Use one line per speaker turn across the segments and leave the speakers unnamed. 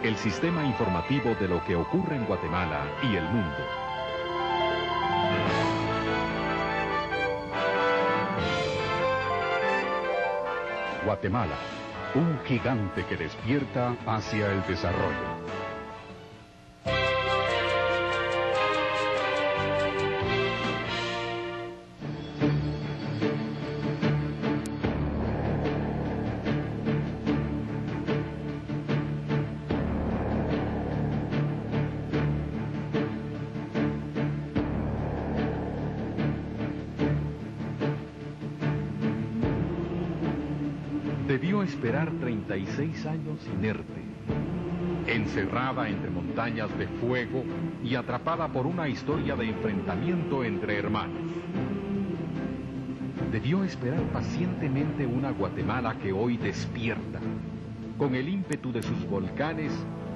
el sistema informativo de lo que ocurre en Guatemala y el mundo. Guatemala, un gigante que despierta hacia el desarrollo. Debió esperar 36 años inerte, encerrada entre montañas de fuego y atrapada por una historia de enfrentamiento entre hermanos. Debió esperar pacientemente una Guatemala que hoy despierta, con el ímpetu de sus volcanes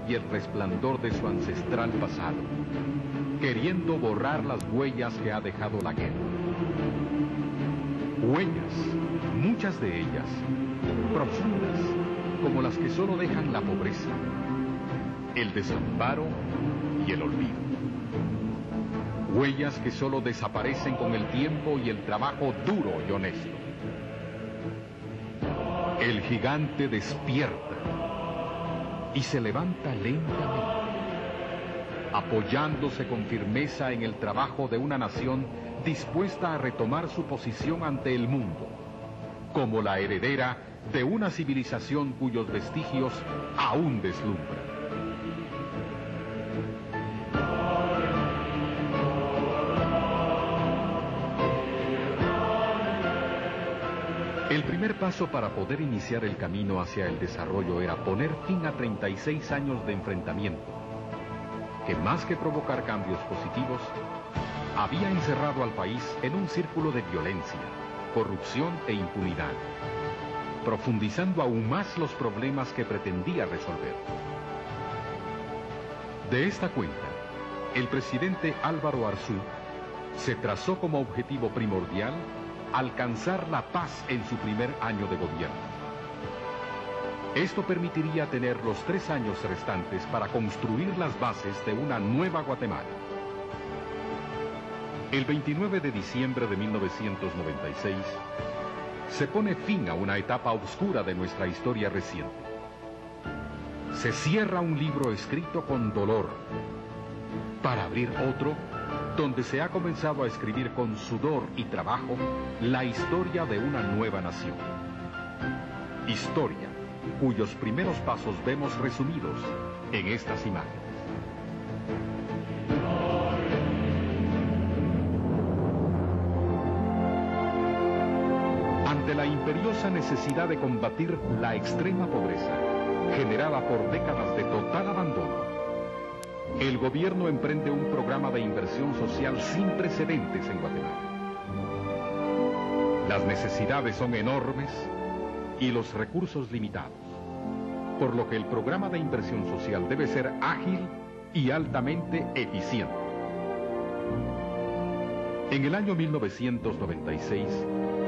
y el resplandor de su ancestral pasado, queriendo borrar las huellas que ha dejado la guerra. Huellas, muchas de ellas, profundas, como las que solo dejan la pobreza, el desamparo y el olvido. Huellas que solo desaparecen con el tiempo y el trabajo duro y honesto. El gigante despierta y se levanta lentamente, apoyándose con firmeza en el trabajo de una nación dispuesta a retomar su posición ante el mundo, como la heredera de una civilización cuyos vestigios aún deslumbran. El primer paso para poder iniciar el camino hacia el desarrollo era poner fin a 36 años de enfrentamiento, que más que provocar cambios positivos, había encerrado al país en un círculo de violencia, corrupción e impunidad, profundizando aún más los problemas que pretendía resolver. De esta cuenta, el presidente Álvaro Arzú se trazó como objetivo primordial alcanzar la paz en su primer año de gobierno. Esto permitiría tener los 3 años restantes para construir las bases de una nueva Guatemala. El 29 de diciembre de 1996, se pone fin a una etapa oscura de nuestra historia reciente. Se cierra un libro escrito con dolor, para abrir otro donde se ha comenzado a escribir con sudor y trabajo la historia de una nueva nación. Historia cuyos primeros pasos vemos resumidos en estas imágenes. Ante la imperiosa necesidad de combatir la extrema pobreza, generada por décadas de total abandono, el gobierno emprende un programa de inversión social sin precedentes en Guatemala. Las necesidades son enormes y los recursos limitados, por lo que el programa de inversión social debe ser ágil y altamente eficiente. En el año 1996,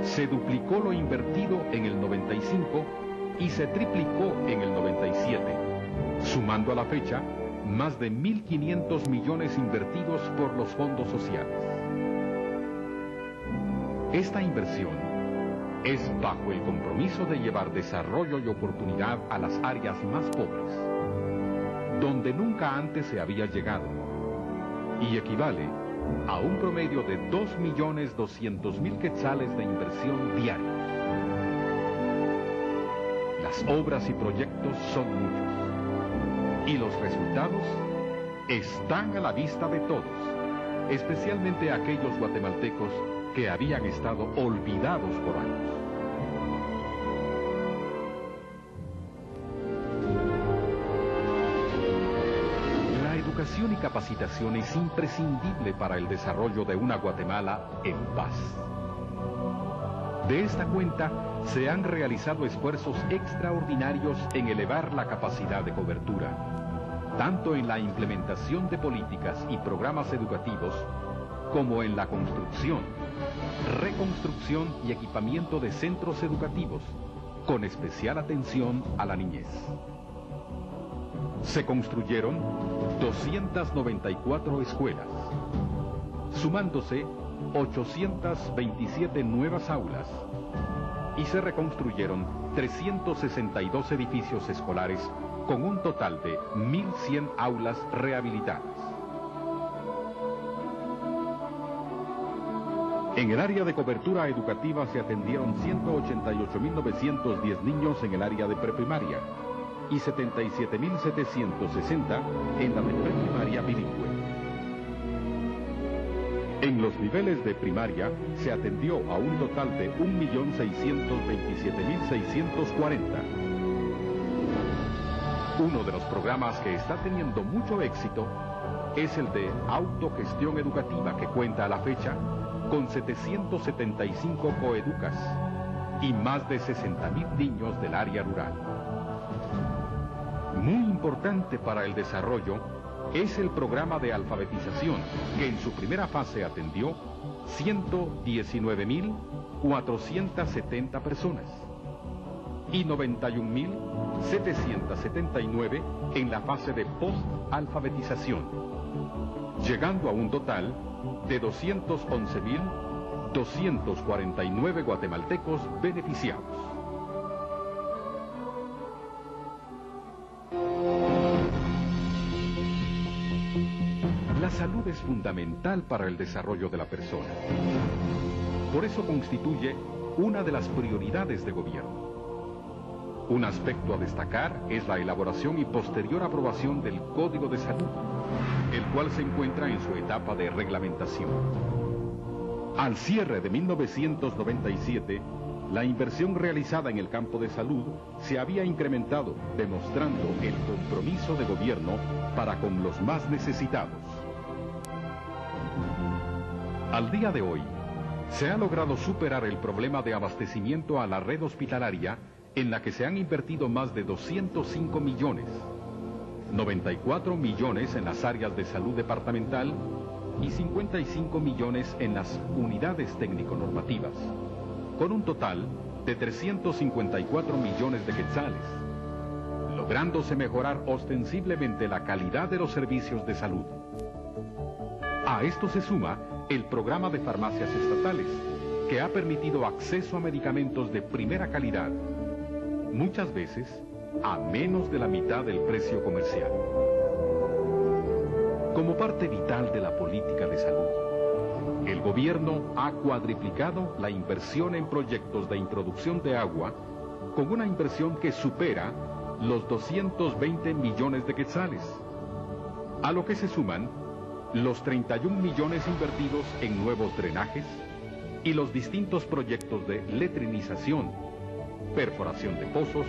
se duplicó lo invertido en el 95 y se triplicó en el 97, sumando a la fecha más de 1.500 millones invertidos por los fondos sociales. Esta inversión es bajo el compromiso de llevar desarrollo y oportunidad a las áreas más pobres, donde nunca antes se había llegado, y equivale a un promedio de 2.200.000 quetzales de inversión diarios. Las obras y proyectos son muchos, y los resultados están a la vista de todos, especialmente aquellos guatemaltecos que habían estado olvidados por años. La educación y capacitación es imprescindible para el desarrollo de una Guatemala en paz. De esta cuenta, se han realizado esfuerzos extraordinarios en elevar la capacidad de cobertura, tanto en la implementación de políticas y programas educativos, como en la construcción, reconstrucción y equipamiento de centros educativos, con especial atención a la niñez. Se construyeron 294 escuelas, sumándose 827 nuevas aulas, y se reconstruyeron 362 edificios escolares con un total de 1.100 aulas rehabilitadas. En el área de cobertura educativa se atendieron 188.910 niños en el área de preprimaria y 77.760 en la de preprimaria bilingüe. En los niveles de primaria se atendió a un total de 1.627.640. Uno de los programas que está teniendo mucho éxito es el de autogestión educativa, que cuenta a la fecha con 775 coeducas y más de 60.000 niños del área rural. Muy importante para el desarrollo es el programa de alfabetización, que en su primera fase atendió 119.470 personas y 91.779 en la fase de post-alfabetización, llegando a un total de 211.249 guatemaltecos beneficiados. La salud es fundamental para el desarrollo de la persona. Por eso constituye una de las prioridades de gobierno. Un aspecto a destacar es la elaboración y posterior aprobación del Código de Salud, el cual se encuentra en su etapa de reglamentación. Al cierre de 1997, la inversión realizada en el campo de salud se había incrementado, demostrando el compromiso de gobierno para con los más necesitados. Al día de hoy, se ha logrado superar el problema de abastecimiento a la red hospitalaria, en la que se han invertido más de 205 millones, 94 millones en las áreas de salud departamental y 55 millones en las unidades técnico-normativas, con un total de 354 millones de quetzales, lográndose mejorar ostensiblemente la calidad de los servicios de salud. A esto se suma el programa de farmacias estatales, que ha permitido acceso a medicamentos de primera calidad, muchas veces a menos de la mitad del precio comercial. Como parte vital de la política de salud, el gobierno ha cuadriplicado la inversión en proyectos de introducción de agua, con una inversión que supera los 220 millones de quetzales, a lo que se suman los 31 millones invertidos en nuevos drenajes y los distintos proyectos de letrinización, perforación de pozos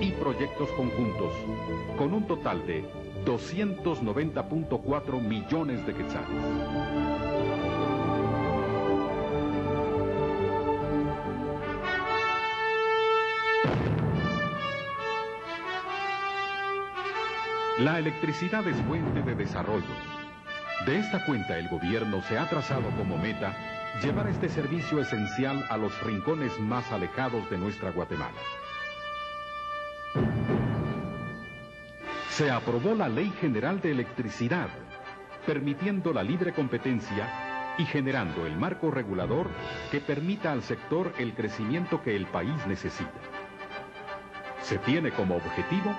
y proyectos conjuntos, con un total de 290.4 millones de quetzales. La electricidad es fuente de desarrollo. De esta cuenta, el gobierno se ha trazado como meta llevar este servicio esencial a los rincones más alejados de nuestra Guatemala. Se aprobó la Ley General de Electricidad, permitiendo la libre competencia y generando el marco regulador que permita al sector el crecimiento que el país necesita. Se tiene como objetivo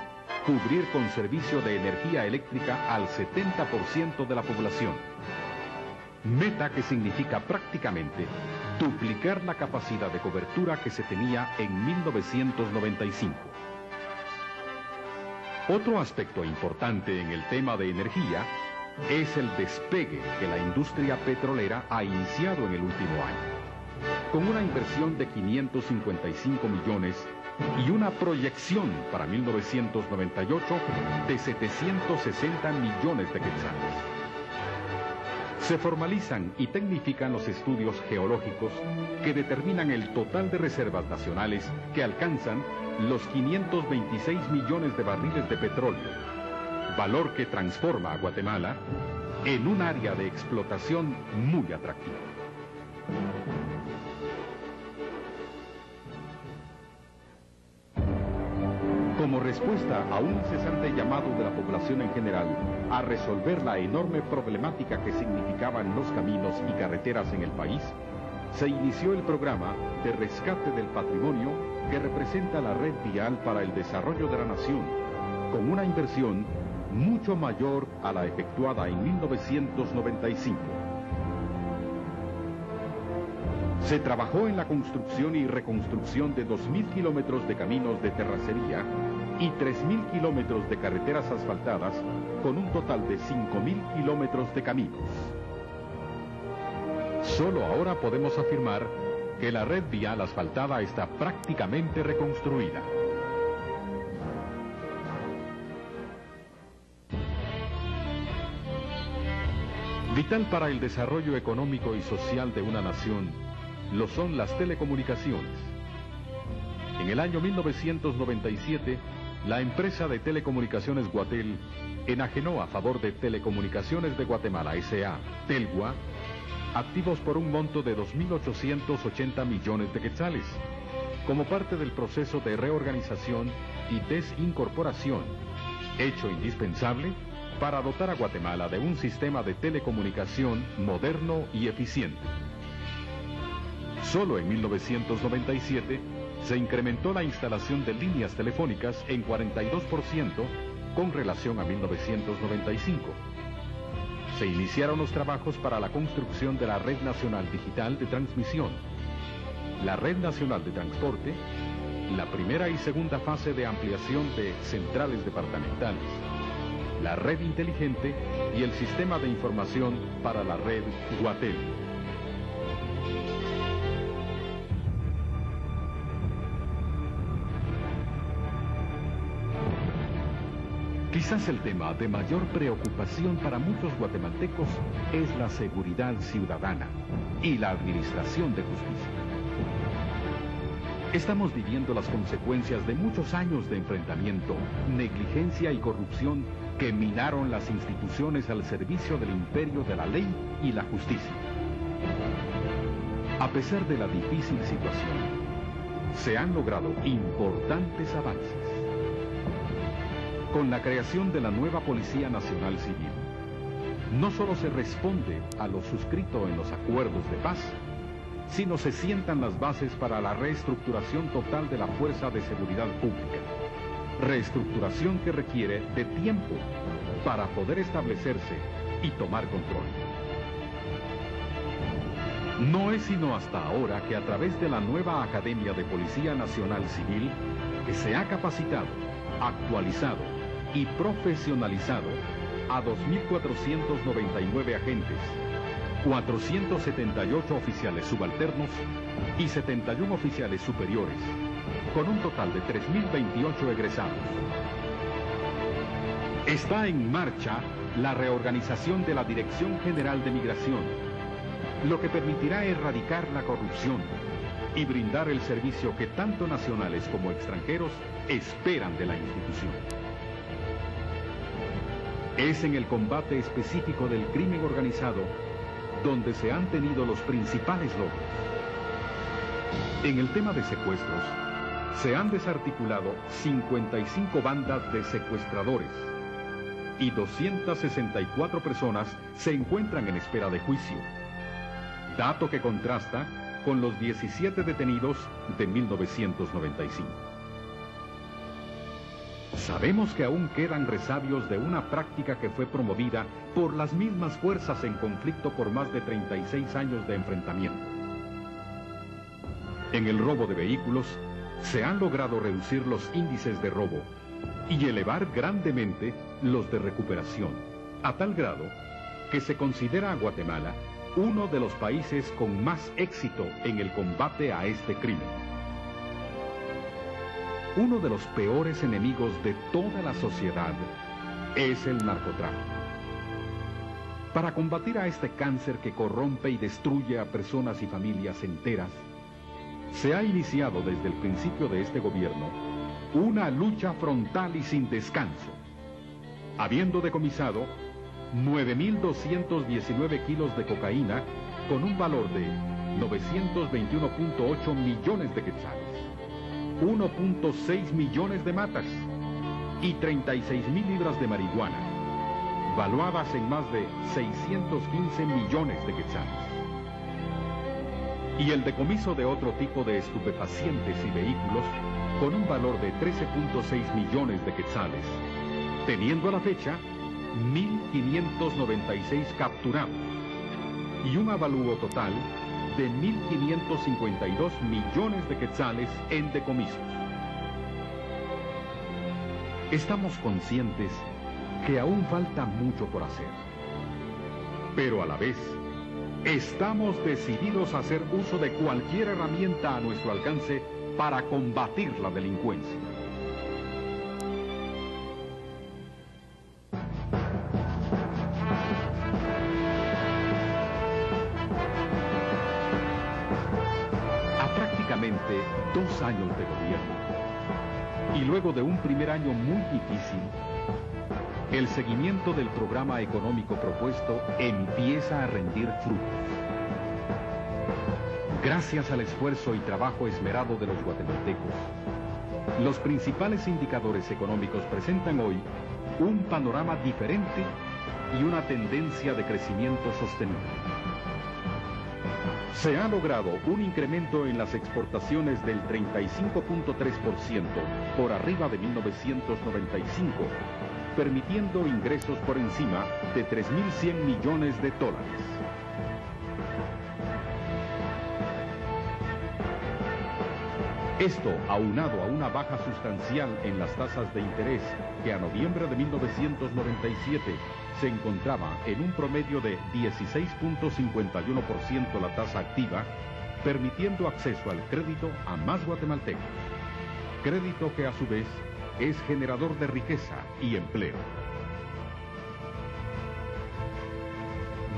cubrir con servicio de energía eléctrica al 70% de la población. Meta que significa prácticamente duplicar la capacidad de cobertura que se tenía en 1995. Otro aspecto importante en el tema de energía es el despegue que la industria petrolera ha iniciado en el último año, con una inversión de 555 millones y una proyección para 1998 de 760 millones de quetzales. Se formalizan y tecnifican los estudios geológicos que determinan el total de reservas nacionales que alcanzan los 526 millones de barriles de petróleo, valor que transforma a Guatemala en un área de explotación muy atractiva. Como respuesta a un incesante llamado de la población en general a resolver la enorme problemática que significaban los caminos y carreteras en el país, se inició el programa de rescate del patrimonio que representa la red vial para el desarrollo de la nación, con una inversión mucho mayor a la efectuada en 1995. Se trabajó en la construcción y reconstrucción de 2.000 kilómetros de caminos de terracería y 3.000 kilómetros de carreteras asfaltadas, con un total de 5.000 kilómetros de caminos. Solo ahora podemos afirmar que la red vial asfaltada está prácticamente reconstruida. Vital para el desarrollo económico y social de una nación lo son las telecomunicaciones. En el año 1997, la empresa de telecomunicaciones Guatel enajenó a favor de Telecomunicaciones de Guatemala S.A., Telgua, activos por un monto de 2.880 millones de quetzales, como parte del proceso de reorganización y desincorporación, hecho indispensable para dotar a Guatemala de un sistema de telecomunicación moderno y eficiente. Solo en 1997 se incrementó la instalación de líneas telefónicas en 42% con relación a 1995. Se iniciaron los trabajos para la construcción de la Red Nacional Digital de Transmisión, la Red Nacional de Transporte, la primera y segunda fase de ampliación de centrales departamentales, la red inteligente y el sistema de información para la red Guatel. Quizás el tema de mayor preocupación para muchos guatemaltecos es la seguridad ciudadana y la administración de justicia. Estamos viviendo las consecuencias de muchos años de enfrentamiento, negligencia y corrupción que minaron las instituciones al servicio del imperio de la ley y la justicia. A pesar de la difícil situación, se han logrado importantes avances. Con la creación de la nueva Policía Nacional Civil, no solo se responde a lo suscrito en los acuerdos de paz, sino se sientan las bases para la reestructuración total de la Fuerza de Seguridad Pública. Reestructuración que requiere de tiempo para poder establecerse y tomar control. No es sino hasta ahora que a través de la nueva Academia de Policía Nacional Civil, que se ha capacitado, actualizado y profesionalizado a 2.499 agentes, 478 oficiales subalternos y 71 oficiales superiores, con un total de 3.028 egresados. Está en marcha la reorganización de la Dirección General de Migración, lo que permitirá erradicar la corrupción y brindar el servicio que tanto nacionales como extranjeros esperan de la institución. Es en el combate específico del crimen organizado donde se han tenido los principales logros. En el tema de secuestros, se han desarticulado 55 bandas de secuestradores y 264 personas se encuentran en espera de juicio, dato que contrasta con los 17 detenidos de 1995. Sabemos que aún quedan resabios de una práctica que fue promovida por las mismas fuerzas en conflicto por más de 36 años de enfrentamiento. En el robo de vehículos, se han logrado reducir los índices de robo y elevar grandemente los de recuperación, a tal grado que se considera a Guatemala uno de los países con más éxito en el combate a este crimen. Uno de los peores enemigos de toda la sociedad es el narcotráfico. Para combatir a este cáncer que corrompe y destruye a personas y familias enteras, se ha iniciado desde el principio de este gobierno una lucha frontal y sin descanso, habiendo decomisado 9.219 kilos de cocaína con un valor de 921.8 millones de quetzales, 1.6 millones de matas y 36.000 libras de marihuana, valuadas en más de 615 millones de quetzales. Y el decomiso de otro tipo de estupefacientes y vehículos con un valor de 13.6 millones de quetzales, teniendo a la fecha 1.596 capturados y un avalúo total de 1.552 millones de quetzales en decomisos. Estamos conscientes que aún falta mucho por hacer, pero a la vez estamos decididos a hacer uso de cualquier herramienta a nuestro alcance para combatir la delincuencia. A prácticamente 2 años de gobierno, y luego de un primer año muy difícil, el seguimiento del programa económico propuesto empieza a rendir frutos. Gracias al esfuerzo y trabajo esmerado de los guatemaltecos, los principales indicadores económicos presentan hoy un panorama diferente y una tendencia de crecimiento sostenible. Se ha logrado un incremento en las exportaciones del 35.3% por arriba de 1995, permitiendo ingresos por encima de 3.100 millones de dólares. Esto, aunado a una baja sustancial en las tasas de interés, que a noviembre de 1997 se encontraba en un promedio de 16.51% la tasa activa, permitiendo acceso al crédito a más guatemaltecos. Crédito que a su vez es generador de riqueza y empleo.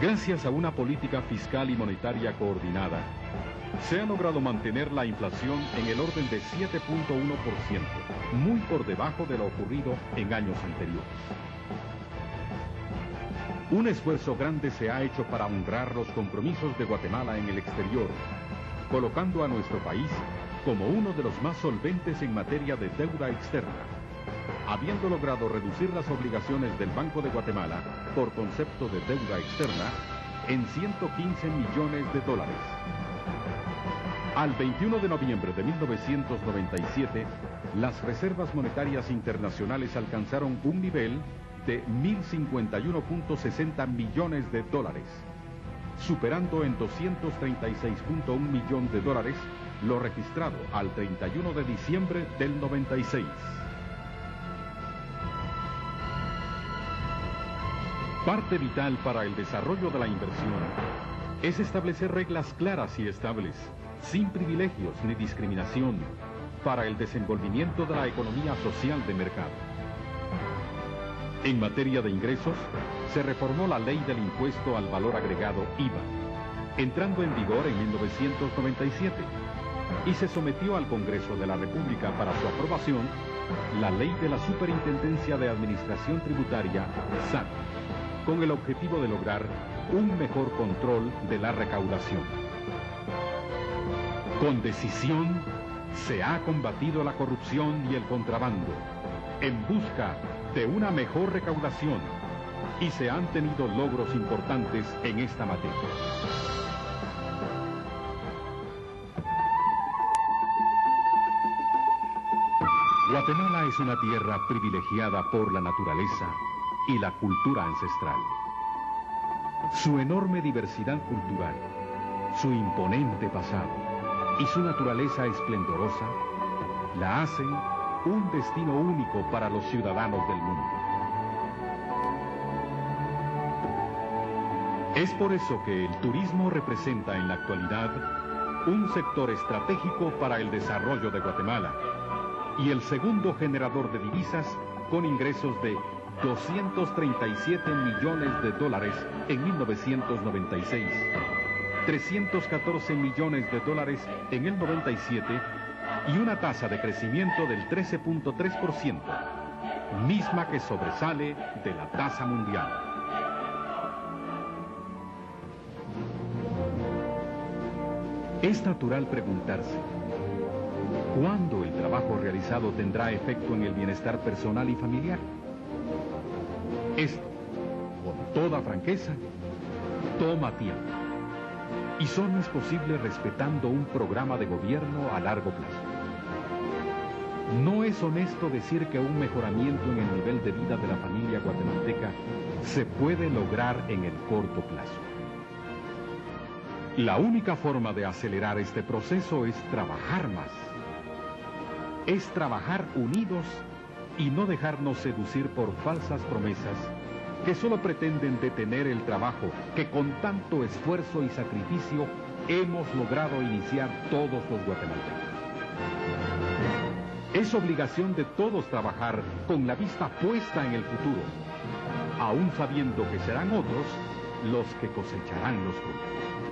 Gracias a una política fiscal y monetaria coordinada, se ha logrado mantener la inflación en el orden de 7.1%, muy por debajo de lo ocurrido en años anteriores. Un esfuerzo grande se ha hecho para honrar los compromisos de Guatemala en el exterior, colocando a nuestro país como uno de los más solventes en materia de deuda externa, habiendo logrado reducir las obligaciones del Banco de Guatemala por concepto de deuda externa en 115 millones de dólares. Al 21 de noviembre de 1997, las reservas monetarias internacionales alcanzaron un nivel de 1.051.60 millones de dólares, superando en 236.1 millones de dólares lo registrado al 31 de diciembre del 96. Parte vital para el desarrollo de la inversión es establecer reglas claras y estables, sin privilegios ni discriminación, para el desenvolvimiento de la economía social de mercado. En materia de ingresos, se reformó la ley del impuesto al valor agregado IVA, entrando en vigor en 1997, y se sometió al Congreso de la República para su aprobación la ley de la Superintendencia de Administración Tributaria, SAT, con el objetivo de lograr un mejor control de la recaudación. Con decisión se ha combatido la corrupción y el contrabando en busca de una mejor recaudación, y se han tenido logros importantes en esta materia. Guatemala es una tierra privilegiada por la naturaleza y la cultura ancestral. Su enorme diversidad cultural, su imponente pasado y su naturaleza esplendorosa la hacen un destino único para los ciudadanos del mundo. Es por eso que el turismo representa en la actualidad un sector estratégico para el desarrollo de Guatemala y el segundo generador de divisas, con ingresos de 237 millones de dólares en 1996, 314 millones de dólares en el 97 y una tasa de crecimiento del 13.3%, misma que sobresale de la tasa mundial. Es natural preguntarse, ¿cuándo el trabajo realizado tendrá efecto en el bienestar personal y familiar. Esto, con toda franqueza, toma tiempo. Y solo es posible respetando un programa de gobierno a largo plazo. No es honesto decir que un mejoramiento en el nivel de vida de la familia guatemalteca se puede lograr en el corto plazo. La única forma de acelerar este proceso es trabajar más. Es trabajar unidos y no dejarnos seducir por falsas promesas que solo pretenden detener el trabajo que con tanto esfuerzo y sacrificio hemos logrado iniciar todos los guatemaltecos. Es obligación de todos trabajar con la vista puesta en el futuro, aún sabiendo que serán otros los que cosecharán los frutos.